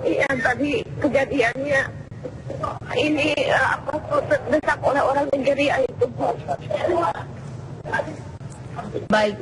Iya, tadi kejadiannya ini apa terdesak oleh orang Nigeria itu. Baik.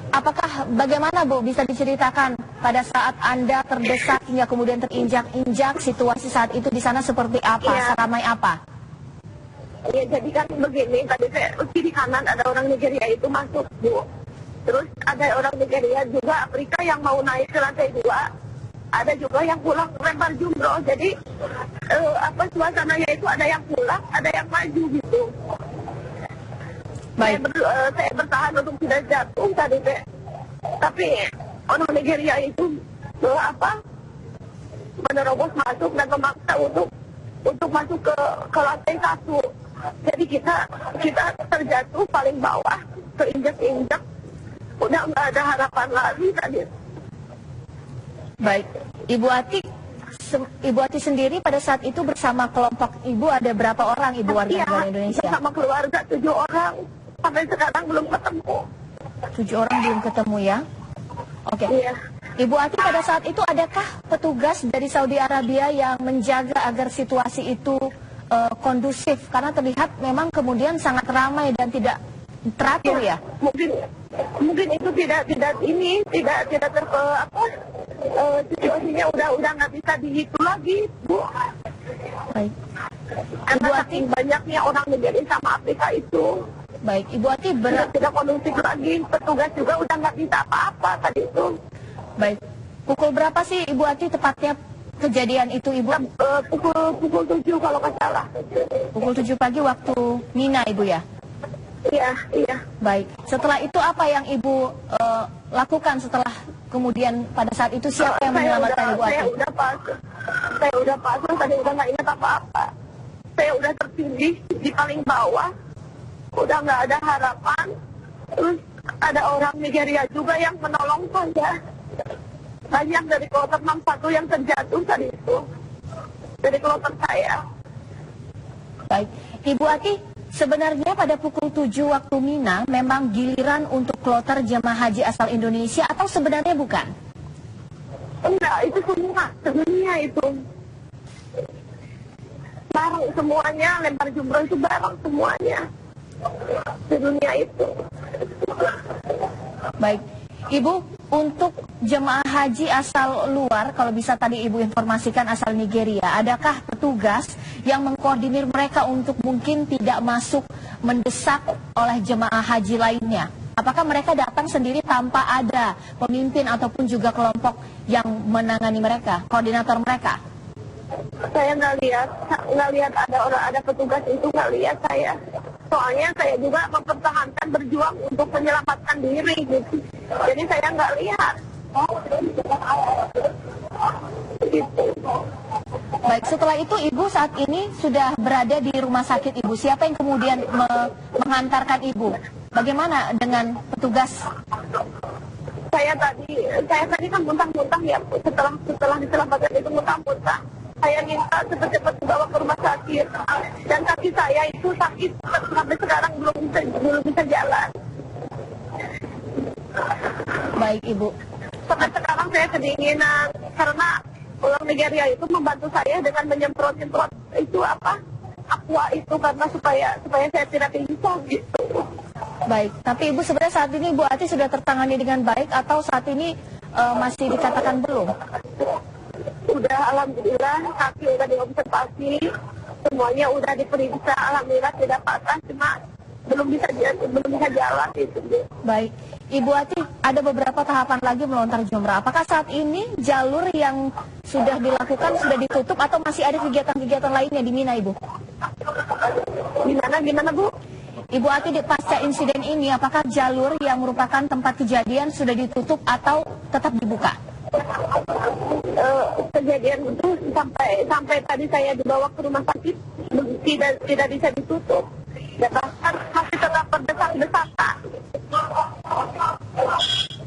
Apakah bagaimana Bu bisa diceritakan pada saat Anda terdesak hingga kemudian terinjak-injak, situasi saat itu di sana seperti apa, Iya. seramai apa? Ya jadi kan begini, tadi saya kiri kanan ada orang Nigeria itu masuk Bu. Terus ada orang Nigeria juga Afrika yang mau naik ke lantai 2. Ada juga yang pulang lempar jumroh. Jadi suasananya itu ada yang pulang, ada yang maju gitu. Baik. Saya bertahan untuk tidak jatuh tadi Teh. Tapi orang Nigeria itu menerobos masuk dan memaksa untuk masuk ke lantai 1. Jadi kita terjatuh paling bawah, keinjak-injak, udah nggak ada harapan lagi tadi. Baik, Ibu Ati sendiri pada saat itu bersama kelompok Ibu ada berapa orang Ibu warga negara Indonesia? Bersama keluarga 7 orang, sampai sekarang belum ketemu. 7 orang belum ketemu ya? Oke. Iya. Ibu Ati pada saat itu adakah petugas dari Saudi Arabia yang menjaga agar situasi itu kondusif? Karena terlihat memang kemudian sangat ramai dan tidak teratur ya? Mungkin itu tidak situasinya udah nggak bisa dihitung lagi Bu. Baik. Karena saking banyaknya orang Nigeria sama Afrika itu. Baik, Ibu Ati tidak kondusif lagi, petugas juga udah nggak bisa apa-apa tadi itu. Baik, pukul berapa sih Ibu Ati tepatnya kejadian itu Ibu? Pukul 7 kalau nggak salah. Pukul 7 pagi waktu Mina Ibu ya? Iya. Baik, setelah itu apa yang Ibu lakukan setelah kemudian pada saat itu siapa yang menyelamatkan Ibu Ati? Saya udah pasang, tadi udah nggak ingat apa-apa. Saya udah tertindih di paling bawah, udah nggak ada harapan. Terus ada orang Nigeria juga yang menolong saya. Banyak dari kloter 61 yang terjatuh tadi itu, dari kloter saya. Baik, Ibu Ati, sebenarnya pada pukul 7 waktu Mina memang giliran untuk kloter jemaah haji asal Indonesia atau sebenarnya bukan? Enggak, itu semua, sebenarnya itu. Bareng semuanya, lempar jumroh itu bareng semuanya. Di dunia itu. Baik, Ibu, untuk jemaah haji asal luar, kalau bisa tadi Ibu informasikan asal Nigeria, adakah petugas yang mengkoordinir mereka untuk mungkin tidak masuk mendesak oleh jemaah haji lainnya? Apakah mereka datang sendiri tanpa ada pemimpin ataupun juga kelompok yang menangani mereka, koordinator mereka? Saya nggak lihat ada petugas itu, nggak lihat saya. Soalnya saya juga mempertahankan berjuang untuk menyelamatkan diri gitu. Jadi saya nggak lihat. Gitu. Baik, setelah itu Ibu saat ini sudah berada di rumah sakit Ibu. Siapa yang kemudian mengantarkan Ibu? Bagaimana dengan petugas? Saya tadi kan muntah-muntah ya, setelah diselamatkan itu muntah-muntah. Saya minta cepat-cepat dibawa ke rumah sakit. Dan kaki saya itu sakit sampai sekarang belum bisa jalan. Baik Ibu. Sampai sekarang saya kedinginan karena orang Nigeria itu membantu saya dengan menyemprot-semprot itu aqua itu karena supaya saya tidak pingsan gitu. Baik, tapi Ibu sebenarnya saat ini Bu Ati sudah tertangani dengan baik atau saat ini masih dikatakan belum? Sudah, alhamdulillah, kaki udah diobservasi, semuanya udah diperiksa, alhamdulillah tidak patah, cuma belum bisa jalan gitu. Baik, Ibu Ati, ada beberapa tahapan lagi melontar jumrah. Apakah saat ini jalur yang sudah dilakukan sudah ditutup atau masih ada kegiatan-kegiatan lainnya di Mina, Ibu? Gimana Bu? Ibu Ati, di pasca insiden ini, apakah jalur yang merupakan tempat kejadian sudah ditutup atau tetap dibuka? Kejadian itu sampai tadi saya dibawa ke rumah sakit tidak bisa ditutup. Ya, bahkan masih tetap berdesak-desakan.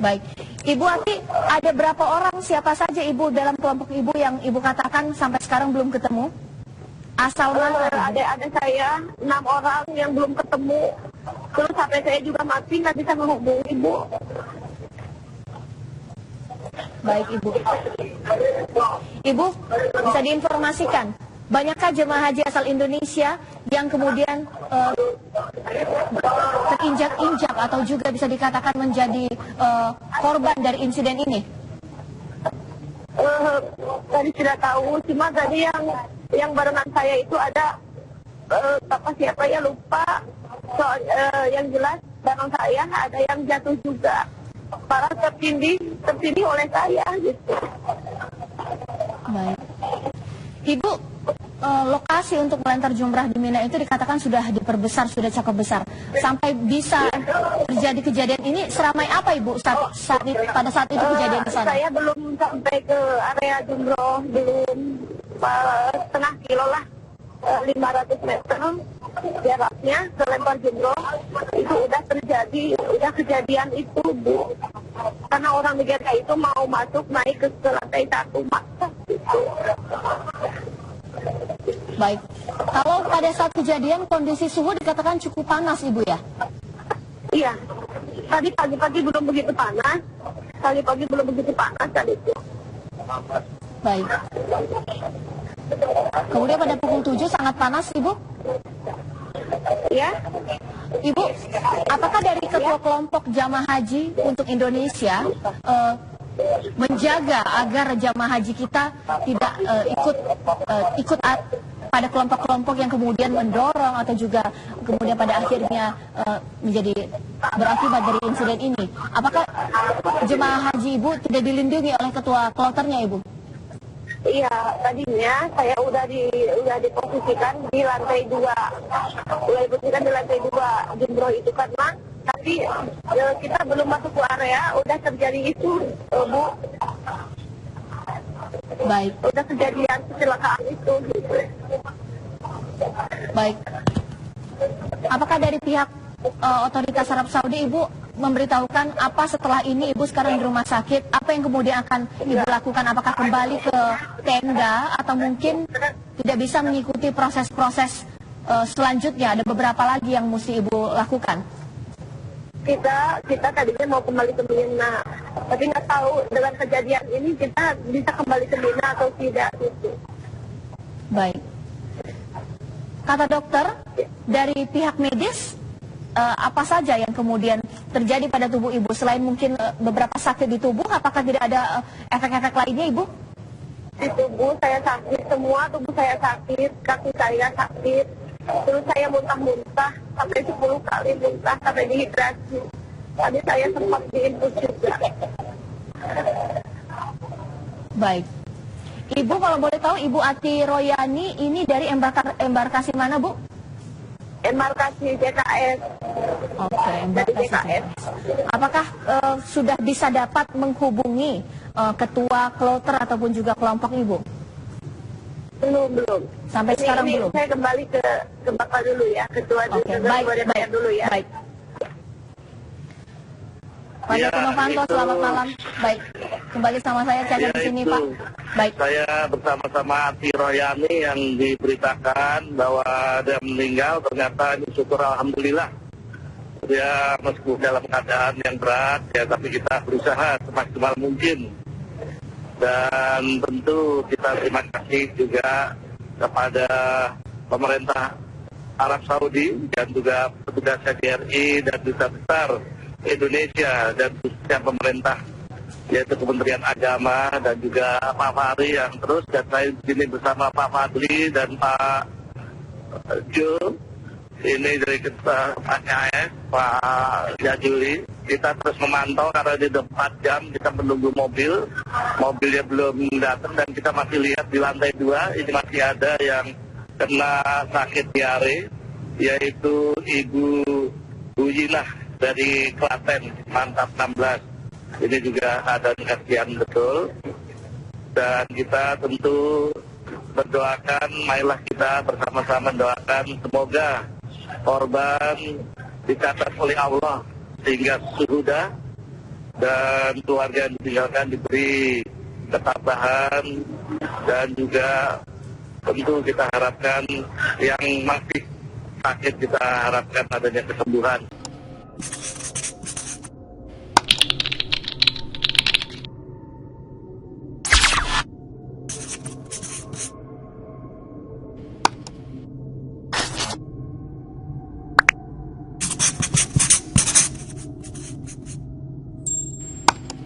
Baik, Ibu Ati, ada berapa orang, siapa saja Ibu dalam kelompok Ibu yang Ibu katakan sampai sekarang belum ketemu? Asal mana? Ada saya 6 orang yang belum ketemu. Terus HP saya juga mati, nggak bisa menghubungi Ibu. Baik Ibu. Ibu, bisa diinformasikan, banyakkah jemaah haji asal Indonesia yang kemudian terinjak-injak atau juga bisa dikatakan menjadi korban dari insiden ini? Tadi tidak tahu, cuma tadi yang barengan saya itu ada siapa ya lupa. Yang jelas barang saya ada yang jatuh juga, parah tertindih oleh saya gitu. Baik. Ibu, lokasi untuk melempar jumrah di Mina itu dikatakan sudah diperbesar, sudah cukup besar. Sampai bisa terjadi kejadian ini, seramai apa Ibu pada saat itu kejadian di sana? Saya belum sampai ke area jumroh, belum setengah kilo lah, 500 meter jaraknya ke lempar jumroh. Itu udah kejadian itu Bu. Karena orang Nigeria itu mau masuk naik ke lantai 1 maksa gitu. Baik, kalau pada saat kejadian kondisi suhu dikatakan cukup panas Ibu ya? Iya, tadi pagi-pagi belum begitu panas, tadi itu. Baik. Kemudian pada pukul 7 sangat panas Ibu? Ya. Ibu, apakah dari ketua kelompok jamaah haji untuk Indonesia menjaga agar jamaah haji kita tidak ikut pada kelompok-kelompok yang kemudian mendorong atau juga kemudian pada akhirnya menjadi berakibat dari insiden ini? Apakah jemaah haji Ibu tidak dilindungi oleh ketua kloternya Ibu? Iya, tadinya saya udah diposisikan di lantai 2. Udah diposisikan di lantai 2 jumroh itu karena tapi kita belum masuk ke area udah terjadi itu, Bu. Baik. Udah kejadian kecelakaan itu gitu. Baik. Apakah dari pihak otoritas Arab Saudi Ibu memberitahukan apa setelah ini Ibu sekarang di rumah sakit, apa yang kemudian akan Ibu lakukan? Apakah kembali ke tenda atau mungkin tidak bisa mengikuti proses-proses selanjutnya? Ada beberapa lagi yang mesti Ibu lakukan. Kita tadinya mau kembali ke Mina, tapi nggak tahu dengan kejadian ini kita bisa kembali ke Mina atau tidak gitu. Baik. Kata dokter dari pihak medis, apa saja yang kemudian terjadi pada tubuh Ibu selain mungkin beberapa sakit di tubuh? Apakah tidak ada efek-efek lainnya Ibu? Di tubuh saya sakit, semua tubuh saya sakit, kaki saya sakit, terus saya muntah-muntah sampai 10 kali muntah sampai dehidrasi. Tadi saya sempat diinfus juga. Baik. Ibu kalau boleh tahu Ibu Ati Royani ini dari embarkasi mana Bu? Embarkasi JKS. Oke, embarkasi JKS. Apakah sudah bisa dapat menghubungi ketua kloter ataupun juga kelompok Ibu? Belum. Sampai sekarang belum. Saya kembali ke Bapak dulu ya, ketua dulu ya. Baik. Pak Joko Novanto, selamat malam. Baik, kembali sama saya Caca di sini Pak. Baik. Saya bersama-sama Ati Royani yang diberitakan bahwa dia meninggal, ternyata ini syukur alhamdulillah. Dia meskipun dalam keadaan yang berat ya, tapi kita berusaha semaksimal mungkin. Dan tentu kita terima kasih juga kepada pemerintah Arab Saudi dan juga petugas KJRI dan Duta Besar Indonesia dan khususnya pemerintah yaitu Kementerian Agama dan juga Pak Fahri yang terus, dan saya di sini bersama Pak Fadli dan Pak Jo ini dari Pak KS, Pak Jajuli. Kita terus memantau karena di 4 jam kita menunggu mobilnya belum datang, dan kita masih lihat di lantai 2 ini masih ada yang kena sakit diare, yaitu Ibu Buyinah dari Klaten, Mantap 16. Ini juga ada kasihan betul, dan kita tentu berdoakan, marilah kita bersama-sama mendoakan semoga korban dicatat oleh Allah sehingga suhudah dan keluarga yang ditinggalkan diberi ketabahan, dan juga tentu kita harapkan yang masih sakit kita harapkan adanya kesembuhan.